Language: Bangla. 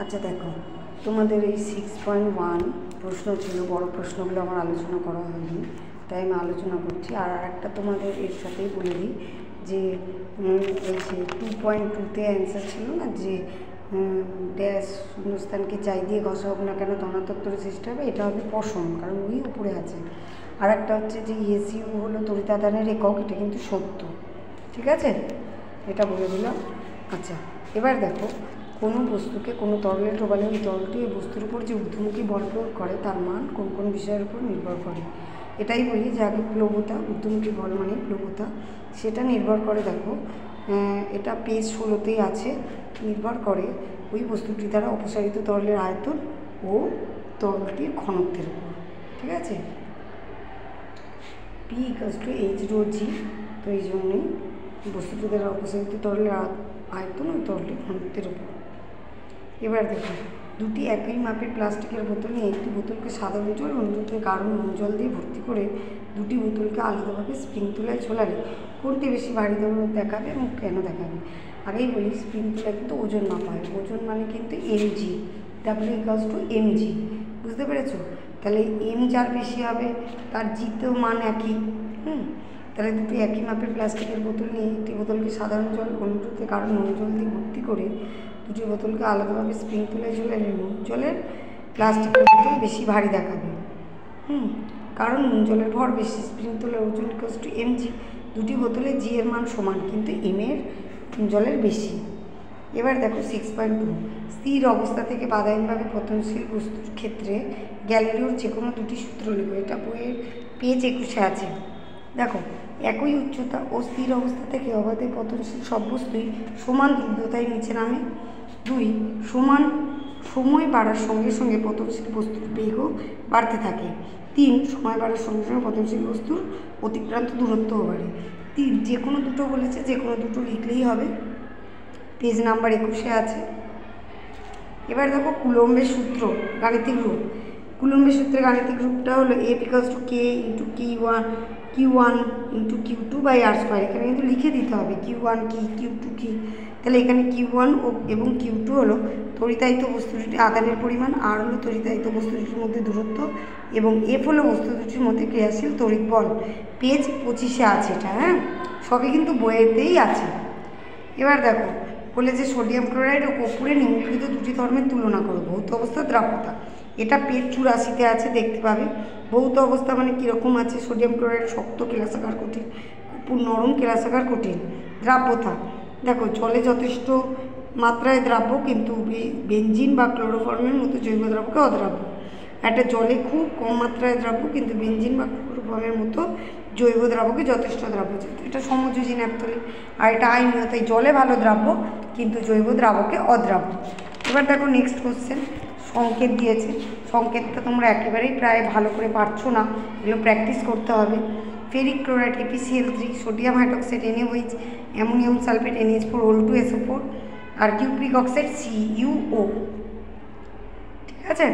আচ্ছা দেখো, তোমাদের এই 6.1 প্রশ্ন ছিল, বড় প্রশ্নগুলো আমার আলোচনা করা হয়নি, তাই আমি আলোচনা করছি। আর একটা তোমাদের এর সাথেই বলে দিই যে এই যে 2.2-তে অ্যান্সার ছিল না, যে ড্যাশ শূন্যস্থানকে চাই দিয়ে ঘষা হোক না কেন ধনাত্মক সৃষ্টি হবে, এটা হবে পশম, কারণ ওই উপরে আছে। আর একটা হচ্ছে যে এসইউ হলো তড়িতাদানের একক, এটা কিন্তু সত্য। ঠিক আছে, এটা বলে দিলাম। আচ্ছা, এবার দেখো, কোনো বস্তুকে কোনো তরলে ডোবালে ওই তরলটি এই বস্তুর উপর যে ঊর্ধ্বমুখী বল প্রয়োগ করে তার মান কোন কোন বিষয়ের উপর নির্ভর করে। এটাই বলি যে আগে প্লবতা, ঊর্ধ্বমুখী বল মানে প্লবতা, সেটা নির্ভর করে। দেখো এটা পেজ 16তেই আছে, নির্ভর করে ওই বস্তুটি দ্বারা অপসারিত তরলের আয়তন ও তরলটির ঘনত্বের উপর। ঠিক আছে, P = H ρg, তো এই জন্যই বস্তুটি দ্বারা অপসারিত তরলের আয়তন ও তরলের ঘনত্বের উপর। এবার দেখো, দুটি একই মাপের প্লাস্টিকের বোতল নিয়ে একটি বোতলকে সাধারণ জল, অন্যটিতে গাঢ় নুন জল দিয়ে ভর্তি করে দুটি বোতলকে আলাদাভাবে স্প্রিং তুলায় ঝোলালে কোনটি বেশি ভারী দেখাবে এবং কেন দেখাবে। আগেই বলি, স্প্রিং তুলায় কিন্তু ওজন মাপা হয়, ওজন মানে কিন্তু mg, W = mg, বুঝতে পেরেছো? তাহলে m যার বেশি হবে তার জি তো মান একই। তাহলে দুটি একই মাপের প্লাস্টিকের বোতল নিয়ে একটি বোতলকে সাধারণ জল, অন্যটিতে গাঢ় নুন জল দিয়ে ভর্তি করে দুটি বোতলকে আলাদাভাবে স্প্রিং তুলায় ঝোলালে নুন জলের প্লাস্টিকের বোতল বেশি ভারী দেখাবে। কারণ নুন জলের ভর বেশি, স্প্রিং তুলার ওজন = mg, দুটি বোতলে জি এর মান সমান, কিন্তু এম এর নুন জলের বেশি। এবার দেখো 6.2, স্থির অবস্থা থেকে বাধাহীনভাবে পতনশীল বস্তুর ক্ষেত্রে গ্যালিলিওর যে কোনো দুটি সূত্র লিখো। এটা বইয়ের পেজ 21-এ আছে। দেখো, একই উচ্চতা ও স্থির অবস্থা থেকে অবাধে পতনশীল সব বস্তুই সমান দ্রুততায় নিচে নামে। 2, সমান সময় বাড়ার সঙ্গে সঙ্গে পতনশীল বস্তুর বেগও বাড়তে থাকে। 3, সময় বাড়ার সঙ্গে সঙ্গে পতনশীল বস্তুর অতিক্রান্ত দূরত্বও বাড়ে। 3, যে কোনো দুটো বলেছে, যে কোনো দুটো লিখলেই হবে, পেজ নাম্বার 21-এ আছে। এবার দেখো, কুলম্বের সূত্র গাণিতিক রূপ। কুলম্বের সূত্রের গাণিতিক রূপটা হলো F = K × Q1 × Q2/r²। এখানে কিন্তু লিখে দিতে হবে Q1 কি, Q2 কি। তাহলে এখানে Q1 এবং Q2 হলো তড়িতায়িত বস্তু দুটির আধানের পরিমাণ, R হলো তড়িতায়িত বস্তু দুটির মধ্যে দূরত্ব, এবং F হলো বস্তু দুটির মধ্যে ক্রিয়াশীল তড়িৎ বল। পেজ 25-এ আছে এটা। সবই কিন্তু বইয়েতেই আছে। এবার দেখো, বলে যে সোডিয়াম ক্লোরাইড ও কর্পূরের নিম্নলিখিত দুটি ধর্মের তুলনা করো। ভৌত অবস্থা, দ্রাব্যতা, এটা পেজ 84-তে আছে, দেখতে পাবে। ভৌত অবস্থা মানে কীরকম আছে, সোডিয়াম ক্লোরাইড শক্ত, কেলাসাকার কঠিন, কর্পূর নরম, কেলাসাকার কঠিন। দ্রাব্যতা, দেখো জলে যথেষ্ট মাত্রায় দ্রাব্য, কিন্তু বেনজিন বা ক্লোরোফর্মের মতো জৈব দ্রাবকে অদ্রাব্য। একটা জলে খুব কম মাত্রায় দ্রাব্য, কিন্তু বেনজিন বা ক্লোরোফর্মের মতো জৈব দ্রাবকে যথেষ্ট দ্রাব্য। এটা সমযোজী ন্যাপথলিন। আর এটা আইনীয়, তাই জলে ভালো দ্রাব্য কিন্তু জৈব দ্রাবকে অদ্রাব্য। এবার দেখো নেক্সট কোশ্চেন, সংকেত দিয়েছে। সংকেতটা তোমরা একেবারেই প্রায় ভালো করে পারছো না, এগুলো প্র্যাকটিস করতে হবে। Ferric chloride FeCl3, sodium hydroxide NaOH, ammonium sulphate NH4 আর কিউপ্রিক অক্সাইড CuO। ঠিক আছে।